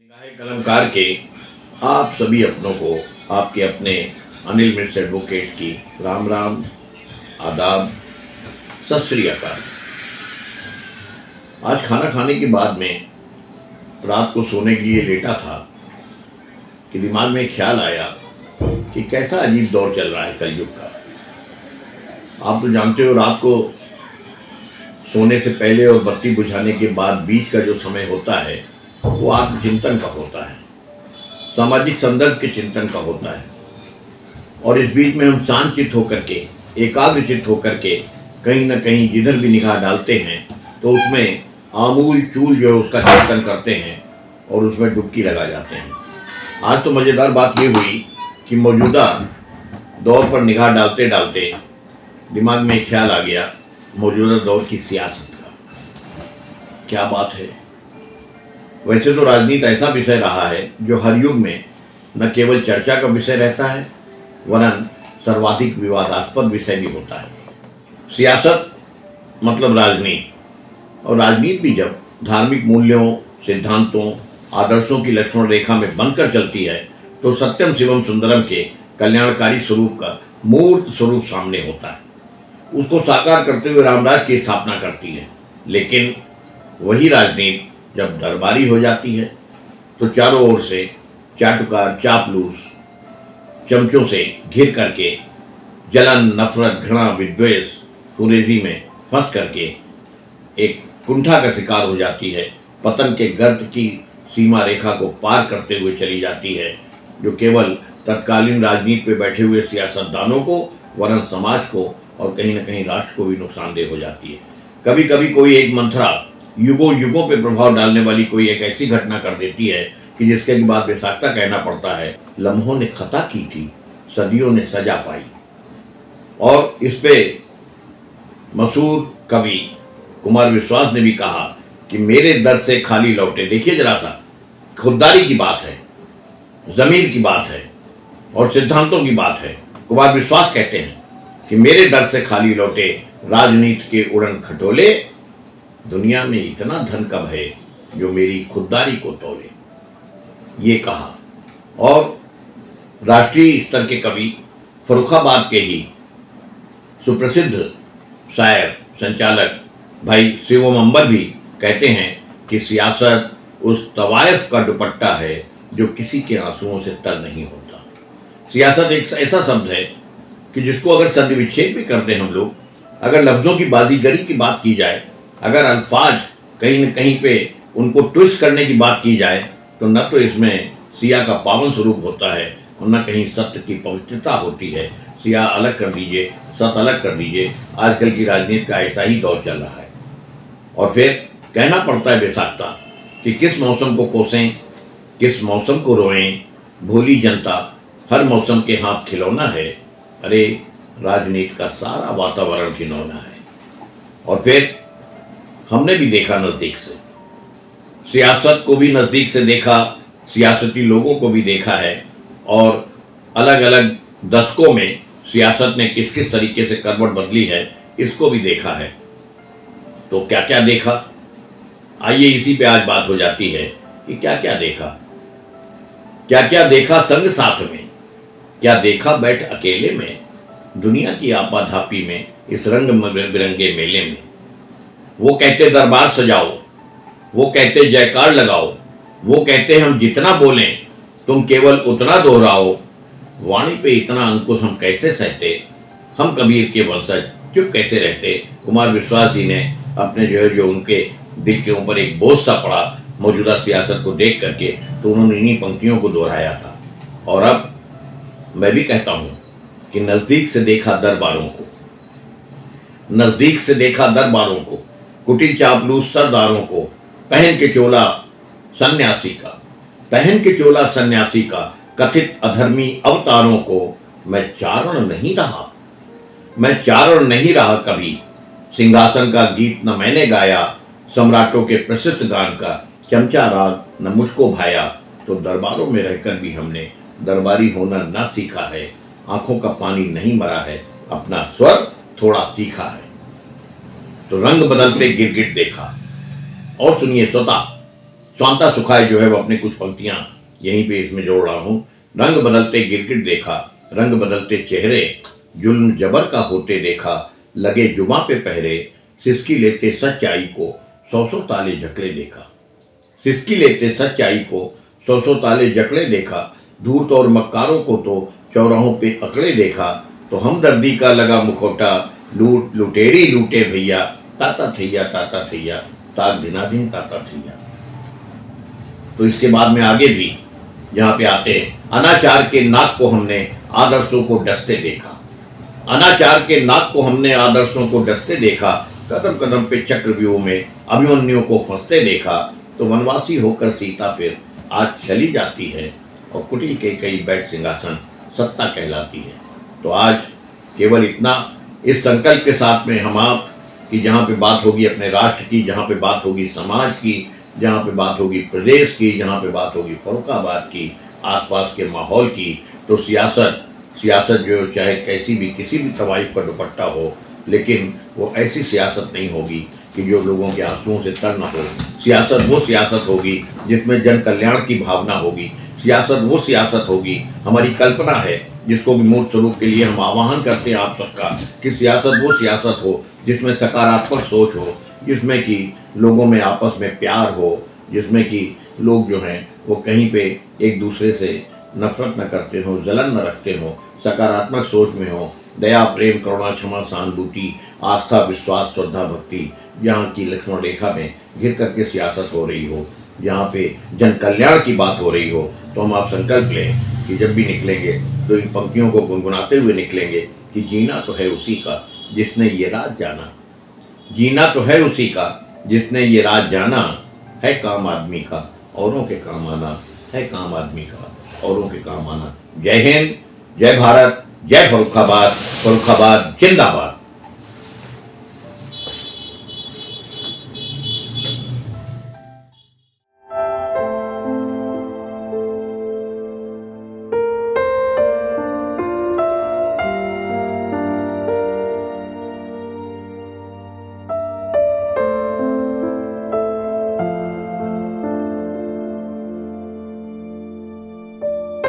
निगाहे कलमकार के आप सभी अपनों को आपके अपने अनिल मिश्र एडवोकेट की राम राम, आदाब, सत श्री अकाल। आज खाना खाने के बाद में रात को सोने के लिए लेटा था कि दिमाग में ख्याल आया कि कैसा अजीब दौर चल रहा है कलयुग का। आप तो जानते हो, रात को सोने से पहले और बत्ती बुझाने के बाद बीच का जो समय होता है वो आत्मचिंतन का होता है, सामाजिक संदर्भ के चिंतन का होता है। और इस बीच में हम शांतचित्त होकर के, एकाग्रचित्त होकर के कहीं ना कहीं जिधर भी निगाह डालते हैं तो उसमें आमूल चूल जो है उसका चिंतन करते हैं और उसमें डुबकी लगा जाते हैं। आज तो मज़ेदार बात ये हुई कि मौजूदा दौर पर निगाह डालते डालते दिमाग में एक ख्याल आ गया मौजूदा दौर की सियासत का। क्या बात है! वैसे तो राजनीति ऐसा विषय रहा है जो हर युग में न केवल चर्चा का विषय रहता है वरन सर्वाधिक विवादास्पद विषय भी होता है। सियासत मतलब राजनीति, और राजनीति भी जब धार्मिक मूल्यों, सिद्धांतों, आदर्शों की लक्ष्मण रेखा में बनकर चलती है तो सत्यम शिवम सुंदरम के कल्याणकारी स्वरूप का मूर्त स्वरूप सामने होता है। उसको साकार करते हुए रामराज की स्थापना करती है। लेकिन वही राजनीति जब दरबारी हो जाती है तो चारों ओर से चाटुकार, चापलूस, चमचों से घिर करके जलन, नफरत, घृणा, विद्वेष, कुरेजी में फंस करके एक कुंठा का शिकार हो जाती है। पतन के गर्त की सीमा रेखा को पार करते हुए चली जाती है, जो केवल तत्कालीन राजनीति पे बैठे हुए सियासतदानों को वरन समाज को और कहीं न कहीं राष्ट्र को भी नुकसानदेह हो जाती है। कभी कभी कोई एक मंत्रा युगों युगों पे प्रभाव डालने वाली कोई एक ऐसी घटना कर देती है कि जिसके बाद बेसाख्ता कहना पड़ता है, लम्हों ने खता की थी, सदियों ने सजा पाई। और इस पे मशहूर कवि कुमार विश्वास ने भी कहा कि मेरे दर से खाली लौटे। देखिए जरा सा, खुददारी की बात है, ज़मीर की बात है और सिद्धांतों की बात है। कुमार विश्वास कहते हैं कि मेरे दर से खाली लौटे, राजनीति के उड़न खटोले, दुनिया में इतना धन कब है जो मेरी खुददारी को तोले। ये कहा। और राष्ट्रीय स्तर के कवि फर्रुखाबाद के ही सुप्रसिद्ध शायर, संचालक भाई शिवम अंबर भी कहते हैं कि सियासत उस तवायफ का दुपट्टा है जो किसी के आंसुओं से तर नहीं होता। सियासत एक ऐसा शब्द है कि जिसको अगर सद विच्छेद भी करते हम लोग, अगर लफ्ज़ों की बाजीगरी की बात की जाए, अगर अल्फाज कहीं न कहीं पे उनको ट्विस्ट करने की बात की जाए तो न तो इसमें सिया का पावन स्वरूप होता है और न कहीं सत्य की पवित्रता होती है। सिया अलग कर दीजिए, सत्य अलग कर दीजिए। आजकल की राजनीति का ऐसा ही दौर चल रहा है। और फिर कहना पड़ता है बेसाख्ता कि किस मौसम को कोसें, किस मौसम को रोएं, भोली जनता हर मौसम के हाथ खिलौना है। अरे राजनीति का सारा वातावरण घिनौना है। और फिर हमने भी देखा नज़दीक से, सियासत को भी नज़दीक से देखा, सियासती लोगों को भी देखा है और अलग अलग दशकों में सियासत ने किस किस तरीके से करवट बदली है इसको भी देखा है। तो क्या क्या देखा, आइए इसी पे आज बात हो जाती है कि क्या क्या देखा। क्या क्या देखा संग साथ में, क्या देखा बैठ अकेले में, दुनिया की आपाधापी में, इस रंग बिरंगे मेले में। वो कहते दरबार सजाओ, वो कहते जयकार लगाओ, वो कहते हम जितना बोलें तुम केवल उतना दोहराओ, वाणी पे इतना अंकुश हम कैसे सहते, हम कबीर के वंशज चुप कैसे रहते। कुमार विश्वास जी ने अपने जो उनके दिल के ऊपर एक बोझ सा पड़ा मौजूदा सियासत को देख करके, तो उन्होंने इन्हीं पंक्तियों को दोहराया था। और अब मैं भी कहता हूँ कि नज़दीक से देखा दरबारों को, नज़दीक से देखा दरबारों को, कुटिल चापलूस सरदारों को, पहन के चोला सन्यासी का, पहन के चोला सन्यासी का, कथित अधर्मी अवतारों को मैं चारण नहीं रहा, मैं चारण नहीं रहा कभी। सिंहासन का गीत न मैंने गाया, सम्राटों के प्रसिद्ध गान का चमचा राग न मुझको भाया। तो दरबारों में रहकर भी हमने दरबारी होना ना सीखा है। आंखों का पानी नहीं मरा है, अपना स्वर थोड़ा तीखा है। तो रंग बदलते गिरगिट देखा। और सुनिए स्वतः स्वांता सुखाए जो है वो अपनी कुछ पंक्तियां यहीं पे इसमें जोड़ रहा हूँ। रंग बदलते गिरगिट देखा, रंग बदलते चेहरे, जुल्म जबर का होते देखा, लगे जुमा पे पहरे, सिसकी लेते सच्चाई को, सौ सौ ताले जकड़े देखा। सिसकी लेते सच्चाई को, सौ सौ ताले जकड़े देखा, धूर्त और मक्कारों को तो चौराहों पे अकड़े देखा। तो हमदर्दी का लगा मुखौटा, लूट लुटेरी लूटे भैया, ताता थैया ताक दिनादिन ताता थैया। तो इसके बाद में आगे भी यहाँ पे आते हैं, अनाचार के नाक को हमने आदर्शों को डसते देखा, अनाचार के नाक को हमने आदर्शों को डसते देखा, कदम कदम पे चक्रव्यूह में अभिमन्यु को फंसते देखा। तो वनवासी होकर सीता फिर आज चली जाती है और कुटिल के कई बैठ सिंहासन सत्ता कहलाती है। तो आज केवल इतना, इस संकल्प के साथ में हम आप कि जहाँ पे बात होगी अपने राष्ट्र की, जहाँ पे बात होगी समाज की, जहाँ पे बात होगी प्रदेश की, जहाँ पे बात होगी फर्रुखाबाद की, आसपास के माहौल की, तो सियासत जो चाहे कैसी भी किसी भी तवाइफ का दुपट्टा हो, लेकिन वो ऐसी सियासत नहीं होगी कि जो लोगों के आंसुओं से तर न हो। सियासत वो सियासत होगी जिसमें जन कल्याण की भावना होगी। सियासत वो सियासत होगी, हमारी कल्पना है जिसको भी मूर्त स्वरूप के लिए हम आह्वान करते हैं आप सबका, कि सियासत वो सियासत हो जिसमें सकारात्मक सोच हो, जिसमें कि लोगों में आपस में प्यार हो, जिसमें कि लोग जो हैं वो कहीं पे एक दूसरे से नफरत न करते हो, जलन न रखते हो, सकारात्मक सोच में हो, दया प्रेम करुणा क्षमा सहानुभूति आस्था विश्वास श्रद्धा भक्ति, जहाँ की लक्ष्मण रेखा में घिर करके सियासत हो रही हो, जहाँ पे जन कल्याण की बात हो रही हो। तो हम आप संकल्प लें कि जब भी निकलेंगे तो इन पंक्तियों को गुनगुनाते हुए निकलेंगे कि जीना तो है उसी का जिसने ये राज जाना, जीना तो है उसी का जिसने ये राज जाना, है काम आदमी का औरों के काम आना, है काम आदमी का औरों के काम आना। जय हिंद, जय भारत, जय फर्रुखाबाद, फर्रुखाबाद जिंदाबाद।